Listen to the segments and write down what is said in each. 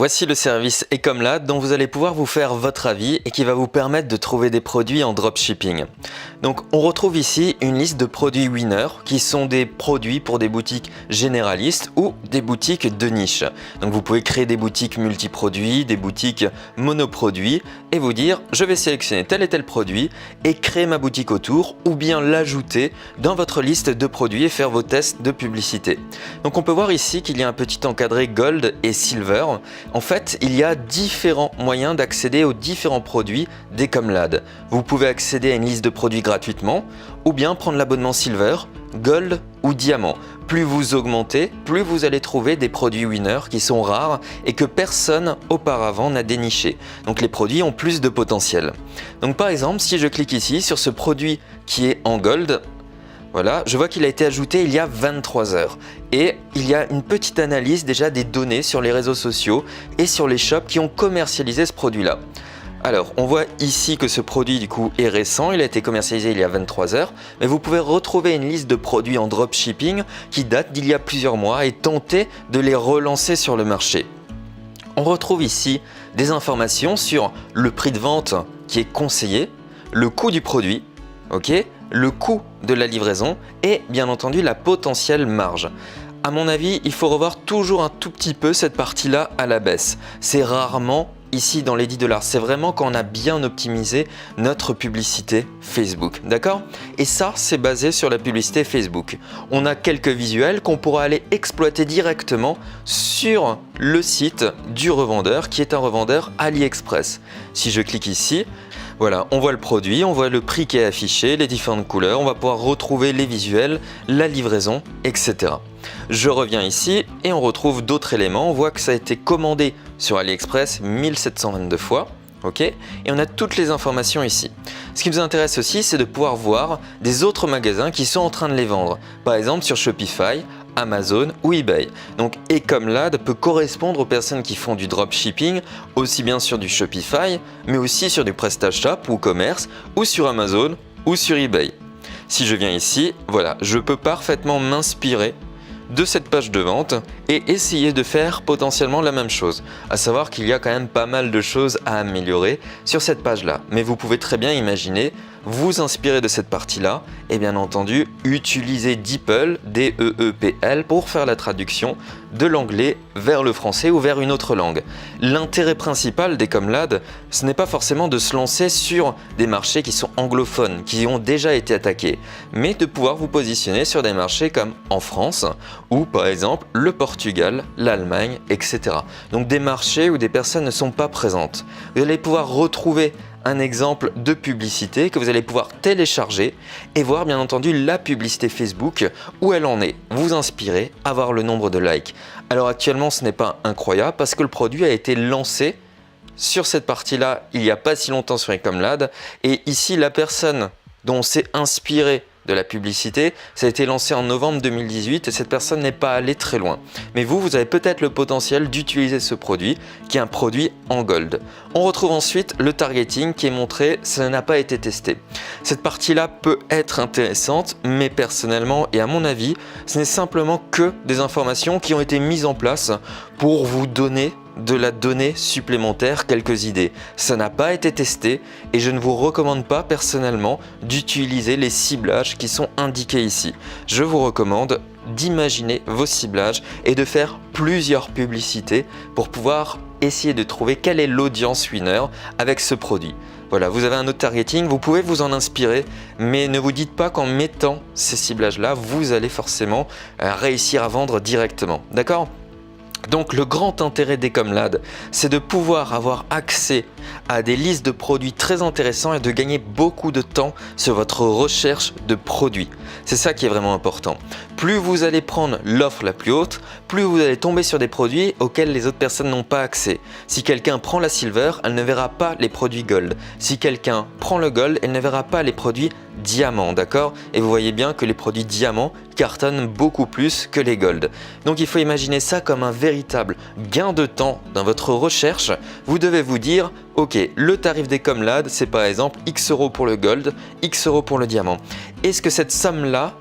Voici le service Ecomlad dont vous allez pouvoir vous faire votre avis et qui va vous permettre de trouver des produits en dropshipping. Donc on retrouve ici une liste de produits winners qui sont des produits pour des boutiques généralistes ou des boutiques de niche. Donc vous pouvez créer des boutiques multiproduits, des boutiques monoproduits et vous dire je vais sélectionner tel et tel produit et créer ma boutique autour ou bien l'ajouter dans votre liste de produits et faire vos tests de publicité. Donc on peut voir ici qu'il y a un petit encadré Gold et Silver. En fait, il y a différents moyens d'accéder aux différents produits d'Ecomlad. Vous pouvez accéder à une liste de produits gratuitement ou bien prendre l'abonnement Silver, Gold ou Diamant. Plus vous augmentez, plus vous allez trouver des produits winners qui sont rares et que personne auparavant n'a déniché. Donc les produits ont plus de potentiel. Donc par exemple, si je clique ici sur ce produit qui est en Gold, voilà, je vois qu'il a été ajouté il y a 23 heures et il y a une petite analyse déjà des données sur les réseaux sociaux et sur les shops qui ont commercialisé ce produit-là. Alors, on voit ici que ce produit du coup est récent, il a été commercialisé il y a 23 heures, mais vous pouvez retrouver une liste de produits en dropshipping qui date d'il y a plusieurs mois et tenter de les relancer sur le marché. On retrouve ici des informations sur le prix de vente qui est conseillé, le coût du produit, le coût de la livraison et bien entendu la potentielle marge. À mon avis, il faut revoir toujours un tout petit peu cette partie-là à la baisse. C'est rarement ici dans les 10 $, c'est vraiment quand on a bien optimisé notre publicité Facebook, d'accord? Et ça, c'est basé sur la publicité Facebook. On a quelques visuels qu'on pourra aller exploiter directement sur le site du revendeur qui est un revendeur AliExpress. Si je clique ici, voilà, on voit le produit, on voit le prix qui est affiché, les différentes couleurs, on va pouvoir retrouver les visuels, la livraison, etc. Je reviens ici et on retrouve d'autres éléments. On voit que ça a été commandé sur AliExpress 1722 fois. Et on a toutes les informations ici. Ce qui nous intéresse aussi, c'est de pouvoir voir des autres magasins qui sont en train de les vendre. Par exemple sur Shopify, Amazon ou eBay. Donc Ecomlad peut correspondre aux personnes qui font du dropshipping, aussi bien sur du Shopify, mais aussi sur du PrestaShop ou Commerce, ou sur Amazon ou sur eBay. Si je viens ici, voilà, je peux parfaitement m'inspirer de cette page de vente et essayer de faire potentiellement la même chose. À savoir qu'il y a quand même pas mal de choses à améliorer sur cette page-là. Mais vous pouvez très bien imaginer vous inspirer de cette partie-là et bien entendu utiliser DeepL, D-E-E-P-L, pour faire la traduction de l'anglais vers le français ou vers une autre langue. L'intérêt principal d'Ecomlad, ce n'est pas forcément de se lancer sur des marchés qui sont anglophones, qui ont déjà été attaqués, mais de pouvoir vous positionner sur des marchés comme en France ou par exemple le Portugal, l'Allemagne, etc. Donc des marchés où des personnes ne sont pas présentes. Vous allez pouvoir retrouver un exemple de publicité que vous allez pouvoir télécharger et voir bien entendu la publicité Facebook où elle en est. Vous inspirer, avoir le nombre de likes. Alors actuellement ce n'est pas incroyable parce que le produit a été lancé sur cette partie-là il n'y a pas si longtemps sur Ecomlad et ici la personne dont on s'est inspiré de la publicité, ça a été lancé en novembre 2018 et cette personne n'est pas allée très loin. Mais vous avez peut-être le potentiel d'utiliser ce produit qui est un produit en Gold. On retrouve ensuite le targeting qui est montré, ça n'a pas été testé. Cette partie-là peut être intéressante, mais personnellement et à mon avis, ce n'est simplement que des informations qui ont été mises en place pour vous donner de la donnée supplémentaire, quelques idées. Ça n'a pas été testé et je ne vous recommande pas personnellement d'utiliser les ciblages qui sont indiqués ici. Je vous recommande d'imaginer vos ciblages et de faire plusieurs publicités pour pouvoir essayer de trouver quelle est l'audience winner avec ce produit. Voilà, vous avez un autre targeting, vous pouvez vous en inspirer, mais ne vous dites pas qu'en mettant ces ciblages-là, vous allez forcément réussir à vendre directement. D'accord ? Donc le grand intérêt d'Ecomlad, c'est de pouvoir avoir accès à des listes de produits très intéressants et de gagner beaucoup de temps sur votre recherche de produits. C'est ça qui est vraiment important. Plus vous allez prendre l'offre la plus haute, plus vous allez tomber sur des produits auxquels les autres personnes n'ont pas accès. Si quelqu'un prend la Silver, elle ne verra pas les produits Gold. Si quelqu'un prend le Gold, elle ne verra pas les produits Diamant, d'accord? Et vous voyez bien que les produits Diamant cartonnent beaucoup plus que les Gold. Donc il faut imaginer ça comme un véritable gain de temps dans votre recherche. Vous devez vous dire, ok, le tarif d'Ecomlad, c'est par exemple X euros pour le Gold, X euros pour le Diamant. Est-ce que cette somme-là,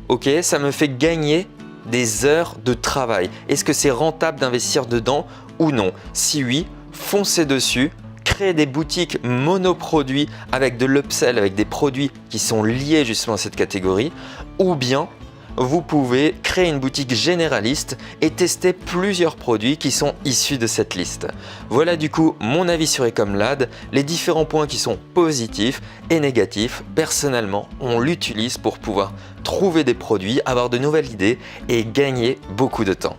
ok, ça me fait gagner des heures de travail? Est-ce que c'est rentable d'investir dedans ou non? Si oui, foncez dessus. Créer des boutiques monoproduits avec de l'upsell, avec des produits qui sont liés justement à cette catégorie, ou bien vous pouvez créer une boutique généraliste et tester plusieurs produits qui sont issus de cette liste. Voilà du coup mon avis sur Ecomlad, les différents points qui sont positifs et négatifs. Personnellement, on l'utilise pour pouvoir trouver des produits, avoir de nouvelles idées et gagner beaucoup de temps.